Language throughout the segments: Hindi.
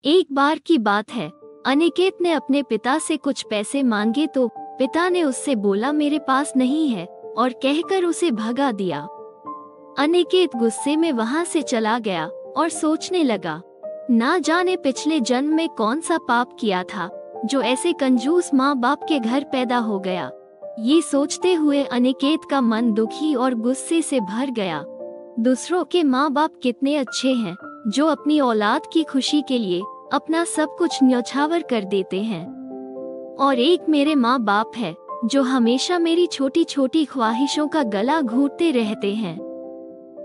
एक बार की बात है, अनिकेत ने अपने पिता से कुछ पैसे मांगे तो पिता ने उससे बोला मेरे पास नहीं है और कहकर उसे भगा दिया। अनिकेत गुस्से में वहां से चला गया और सोचने लगा, ना जाने पिछले जन्म में कौन सा पाप किया था जो ऐसे कंजूस माँ बाप के घर पैदा हो गया। ये सोचते हुए अनिकेत का मन दुखी और गुस्से से भर गया। दूसरों के माँ बाप कितने अच्छे हैं जो अपनी औलाद की खुशी के लिए अपना सब कुछ न्यौछावर कर देते हैं, और एक मेरे माँ बाप है जो हमेशा मेरी छोटी छोटी ख्वाहिशों का गला घोंटते रहते हैं।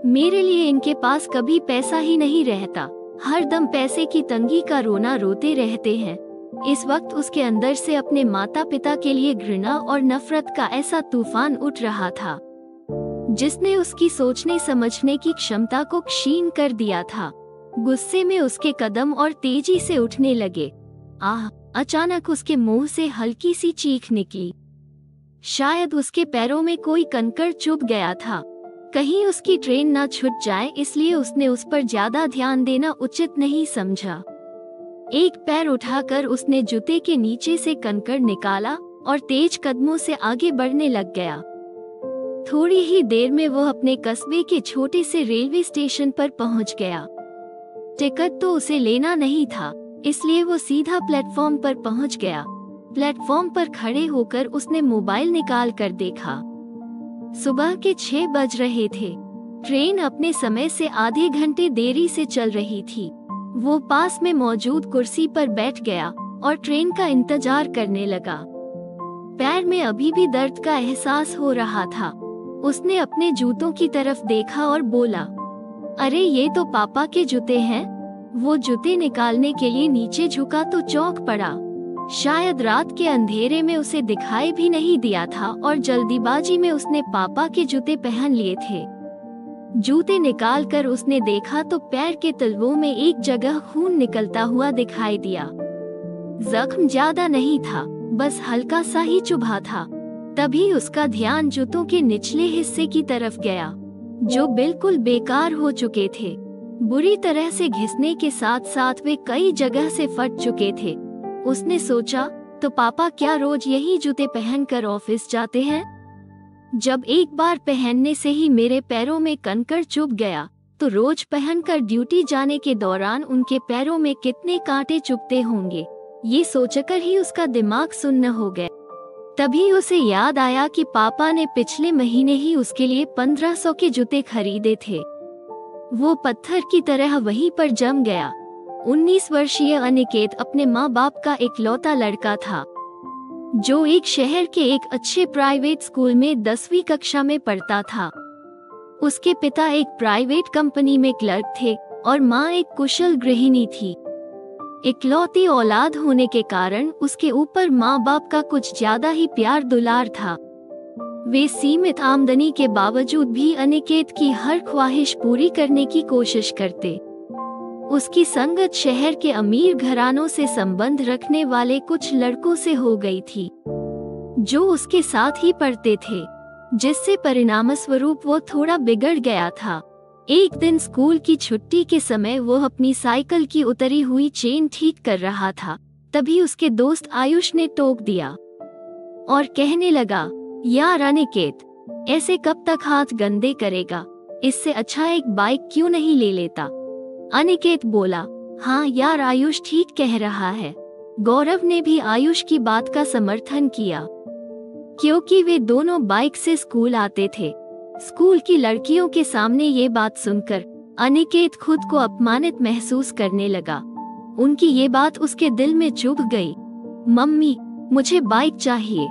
मेरे लिए इनके पास कभी पैसा ही नहीं रहता, हर दम पैसे की तंगी का रोना रोते रहते हैं। इस वक्त उसके अंदर से अपने माता पिता के लिए घृणा और नफरत का ऐसा तूफान उठ रहा था जिसने उसकी सोचने समझने की क्षमता को क्षीण कर दिया था। गुस्से में उसके कदम और तेजी से उठने लगे। अचानक उसके मुंह से हल्की सी चीख निकली। शायद उसके पैरों में कोई कंकड़ चुभ गया था। कहीं उसकी ट्रेन ना छूट जाए, इसलिए उसने उस पर ज्यादा ध्यान देना उचित नहीं समझा। एक पैर उठाकर उसने जूते के नीचे से कंकड़ निकाला और तेज कदमों से आगे बढ़ने लग गया। थोड़ी ही देर में वो अपने कस्बे के छोटे से रेलवे स्टेशन पर पहुंच गया। टिकट तो उसे लेना नहीं था, इसलिए वो सीधा प्लेटफॉर्म पर पहुंच गया। प्लेटफॉर्म पर खड़े होकर उसने मोबाइल निकाल कर देखा। सुबह के 6 बज रहे थे। ट्रेन अपने समय से आधे घंटे देरी से चल रही थी। वो पास में मौजूद कुर्सी पर बैठ गया और ट्रेन का इंतजार करने लगा। पैर में अभी भी दर्द का एहसास हो रहा था। उसने अपने जूतों की तरफ देखा और बोला, अरे ये तो पापा के जूते हैं। वो जूते निकालने के लिए नीचे झुका तो चौंक पड़ा। शायद रात के अंधेरे में उसे दिखाई भी नहीं दिया था और जल्दीबाजी में उसने पापा के जूते पहन लिए थे। जूते निकालकर उसने देखा तो पैर के तलवों में एक जगह खून निकलता हुआ दिखाई दिया। जख्म ज्यादा नहीं था, बस हल्का सा ही चुभा था। तभी उसका ध्यान जूतों के निचले हिस्से की तरफ गया, जो बिल्कुल बेकार हो चुके थे। बुरी तरह से घिसने के साथ साथ वे कई जगह से फट चुके थे। उसने सोचा, तो पापा क्या रोज यही जूते पहनकर ऑफिस जाते हैं? जब एक बार पहनने से ही मेरे पैरों में कंकड़ चुभ गया, तो रोज पहनकर ड्यूटी जाने के दौरान उनके पैरों में कितने कांटे चुभते होंगे। ये सोचकर ही उसका दिमाग सुन्न हो गया। तभी उसे याद आया कि पापा ने पिछले महीने ही उसके लिए 1500 के जूते खरीदे थे। वो पत्थर की तरह वहीं पर जम गया। 19 वर्षीय अनिकेत अपने माँ बाप का इकलौता लड़का था, जो एक शहर के एक अच्छे प्राइवेट स्कूल में 10वीं कक्षा में पढ़ता था। उसके पिता एक प्राइवेट कंपनी में क्लर्क थे और माँ एक कुशल गृहिणी थी। इकलौती औलाद होने के कारण उसके ऊपर माँ बाप का कुछ ज्यादा ही प्यार दुलार था। वे सीमित आमदनी के बावजूद भी अनिकेत की हर ख्वाहिश पूरी करने की कोशिश करते। उसकी संगत शहर के अमीर घरानों से संबंध रखने वाले कुछ लड़कों से हो गई थी, जो उसके साथ ही पढ़ते थे, जिससे परिणामस्वरूप वो थोड़ा बिगड़ गया था। एक दिन स्कूल की छुट्टी के समय वो अपनी साइकिल की उतरी हुई चेन ठीक कर रहा था। तभी उसके दोस्त आयुष ने टोक दिया और कहने लगा, यार अनिकेत, ऐसे कब तक हाथ गंदे करेगा? इससे अच्छा एक बाइक क्यों नहीं ले लेता? अनिकेत बोला, हाँ यार, आयुष ठीक कह रहा है। गौरव ने भी आयुष की बात का समर्थन किया, क्योंकि वे दोनों बाइक से स्कूल आते थे। स्कूल की लड़कियों के सामने ये बात सुनकर अनिकेत खुद को अपमानित महसूस करने लगा। उनकी ये बात उसके दिल में चुभ गई। मम्मी, मुझे बाइक चाहिए।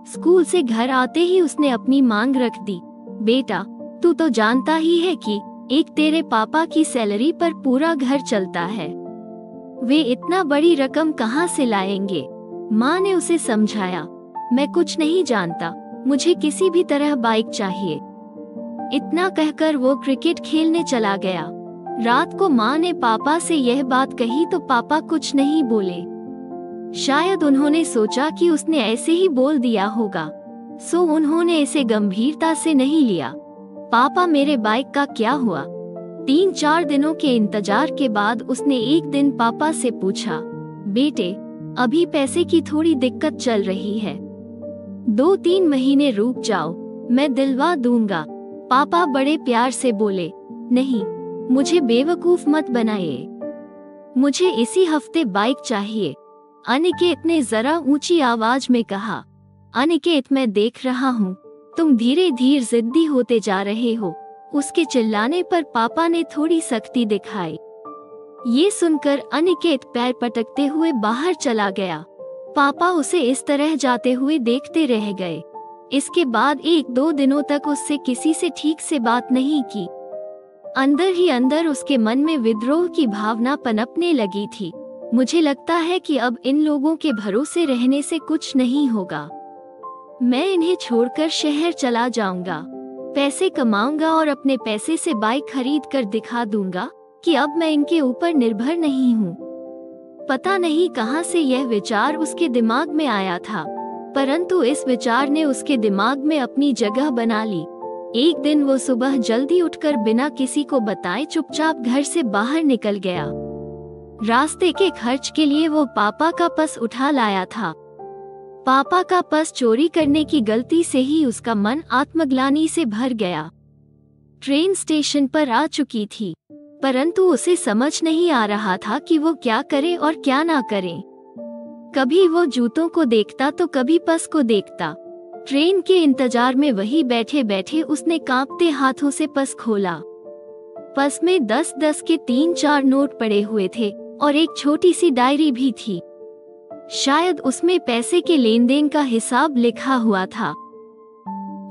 स्कूल से घर आते ही उसने अपनी मांग रख दी। बेटा, तू तो जानता ही है कि एक तेरे पापा की सैलरी पर पूरा घर चलता है। वे इतना बड़ी रकम कहाँ से लाएंगे? माँ ने उसे समझाया, मैं कुछ नहीं जानता, मुझे किसी भी तरह बाइक चाहिए। इतना कहकर वो क्रिकेट खेलने चला गया। रात को माँ ने पापा से यह बात कही तो पापा कुछ नहीं बोले। शायद उन्होंने सोचा कि उसने ऐसे ही बोल दिया होगा, सो उन्होंने इसे गंभीरता से नहीं लिया। पापा, मेरे बाइक का क्या हुआ? 3-4 दिनों के इंतजार के बाद उसने एक दिन पापा से पूछा, बेटे अभी पैसे की थोड़ी दिक्कत चल रही है, 2-3 महीने रुक जाओ, मैं दिलवा दूंगा। पापा बड़े प्यार से बोले, नहीं, मुझे बेवकूफ मत बनाइए, मुझे इसी हफ्ते बाइक चाहिए। अनिकेत ने जरा ऊंची आवाज में कहा। अनिकेत, मैं देख रहा हूँ तुम धीरे धीरे जिद्दी होते जा रहे हो। उसके चिल्लाने पर पापा ने थोड़ी सख्ती दिखाई। ये सुनकर अनिकेत पैर पटकते हुए बाहर चला गया। पापा उसे इस तरह जाते हुए देखते रह गए। इसके बाद 1-2 दिनों तक उससे किसी से ठीक से बात नहीं की। अंदर ही अंदर उसके मन में विद्रोह की भावना पनपने लगी थी। मुझे लगता है कि अब इन लोगों के भरोसे रहने से कुछ नहीं होगा। मैं इन्हें छोड़कर शहर चला जाऊंगा, पैसे कमाऊंगा और अपने पैसे से बाइक खरीद कर दिखा दूंगा कि अब मैं इनके ऊपर निर्भर नहीं हूँ। पता नहीं कहां से यह विचार उसके दिमाग में आया था, परंतु इस विचार ने उसके दिमाग में अपनी जगह बना ली। एक दिन वो सुबह जल्दी उठकर बिना किसी को बताए चुपचाप घर से बाहर निकल गया। रास्ते के खर्च के लिए वो पापा का पर्स उठा लाया था। पापा का पर्स चोरी करने की गलती से ही उसका मन आत्मग्लानि से भर गया। ट्रेन स्टेशन पर आ चुकी थी, परंतु उसे समझ नहीं आ रहा था कि वो क्या करे और क्या ना करे। कभी वो जूतों को देखता तो कभी पर्स को देखता। ट्रेन के इंतजार में वही बैठे बैठे उसने कांपते हाथों से पर्स खोला। पर्स में 10-10 के 3-4 नोट पड़े हुए थे और एक छोटी सी डायरी भी थी। शायद उसमें पैसे के लेन देन का हिसाब लिखा हुआ था।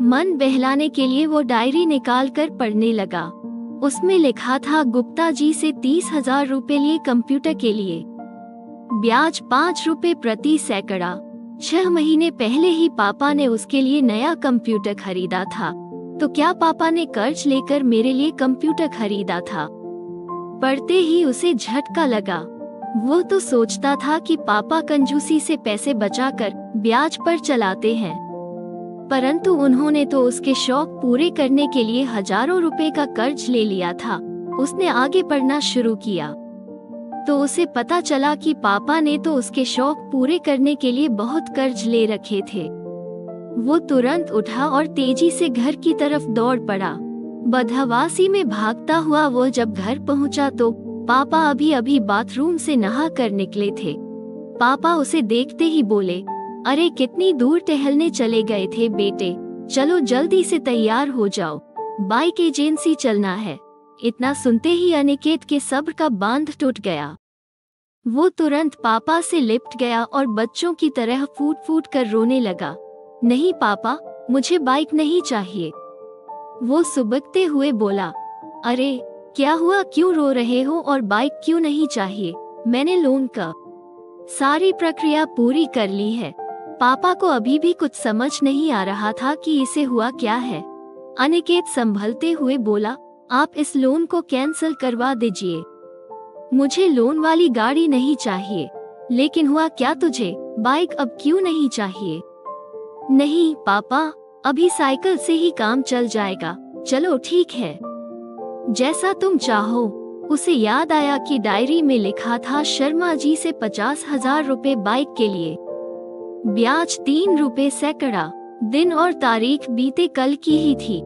मन बहलाने के लिए वो डायरी निकाल कर पढ़ने लगा। उसमें लिखा था, गुप्ता जी से 30,000 रुपए लिए कंप्यूटर के लिए, ब्याज 5 रुपए प्रति सैकड़ा। 6 महीने पहले ही पापा ने उसके लिए नया कंप्यूटर खरीदा था, तो क्या पापा ने कर्ज लेकर मेरे लिए कंप्यूटर खरीदा था? पढ़ते ही उसे झटका लगा। वो तो सोचता था कि पापा कंजूसी से पैसे बचाकर ब्याज पर चलाते हैं, परंतु उन्होंने तो उसके शौक पूरे करने के लिए हजारों रुपए का कर्ज ले लिया था। उसने आगे पढ़ना शुरू किया तो उसे पता चला कि पापा ने तो उसके शौक पूरे करने के लिए बहुत कर्ज ले रखे थे। वो तुरंत उठा और तेजी से घर की तरफ दौड़ पड़ा। बदहवासी में भागता हुआ वो जब घर पहुंचा तो पापा अभी अभी बाथरूम से नहा कर निकले थे। पापा उसे देखते ही बोले, अरे कितनी दूर टहलने चले गए थे बेटे, चलो जल्दी से तैयार हो जाओ, बाइक एजेंसी चलना है। इतना सुनते ही अनिकेत के सब्र का बांध टूट गया। वो तुरंत पापा से लिपट गया और बच्चों की तरह फूट फूट कर रोने लगा। नहीं पापा, मुझे बाइक नहीं चाहिए। वो सुबकते हुए बोला, अरे क्या हुआ, क्यों रो रहे हो और बाइक क्यों नहीं चाहिए? मैंने लोन का सारी प्रक्रिया पूरी कर ली है। पापा को अभी भी कुछ समझ नहीं आ रहा था कि इसे हुआ क्या है। अनिकेत संभलते हुए बोला, आप इस लोन को कैंसिल करवा दीजिए, मुझे लोन वाली गाड़ी नहीं चाहिए। लेकिन हुआ क्या तुझे, बाइक अब क्यों नहीं चाहिए? नहीं पापा, अभी साइकिल से ही काम चल जाएगा। चलो ठीक है, जैसा तुम चाहो। उसे याद आया कि डायरी में लिखा था शर्मा जी से 50,000 रुपए बाइक के लिए, ब्याज 3 रुपए सैकड़ा। दिन और तारीख बीते कल की ही थी,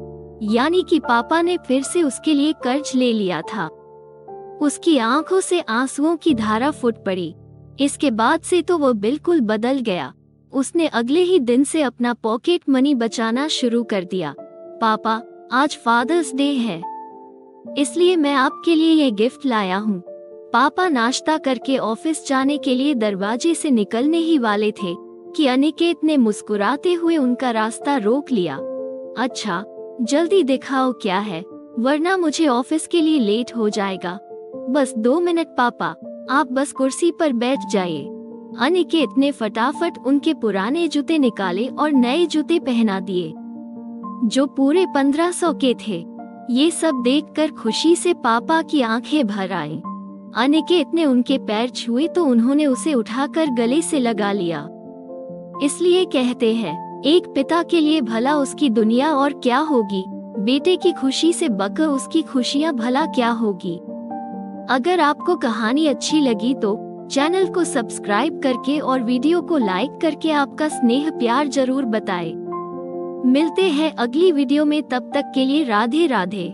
यानी कि पापा ने फिर से उसके लिए कर्ज ले लिया था। उसकी आंखों से आंसुओं की धारा फूट पड़ी। इसके बाद से तो वो बिल्कुल बदल गया। उसने अगले ही दिन से अपना पॉकेट मनी बचाना शुरू कर दिया। पापा, आज फादर्स डे है, इसलिए मैं आपके लिए ये गिफ्ट लाया हूँ। पापा नाश्ता करके ऑफिस जाने के लिए दरवाजे से निकलने ही वाले थे कि अनिकेत ने मुस्कुराते हुए उनका रास्ता रोक लिया। अच्छा, जल्दी दिखाओ क्या है, वरना मुझे ऑफिस के लिए लेट हो जाएगा। बस 2 मिनट पापा, आप बस कुर्सी पर बैठ जाइए। अनिकेत ने फटाफट उनके पुराने जूते निकाले और नए जूते पहना दिए, जो पूरे 1500 के थे। ये सब देखकर खुशी से पापा की आंखें भर आईं। अनिकेत ने उनके पैर छुए तो उन्होंने उसे उठाकर गले से लगा लिया। इसलिए कहते हैं, एक पिता के लिए भला उसकी दुनिया और क्या होगी। बेटे की खुशी से बका उसकी खुशियाँ भला क्या होगी। अगर आपको कहानी अच्छी लगी तो चैनल को सब्सक्राइब करके और वीडियो को लाइक करके आपका स्नेह प्यार जरूर बताएं। मिलते हैं अगली वीडियो में, तब तक के लिए राधे राधे।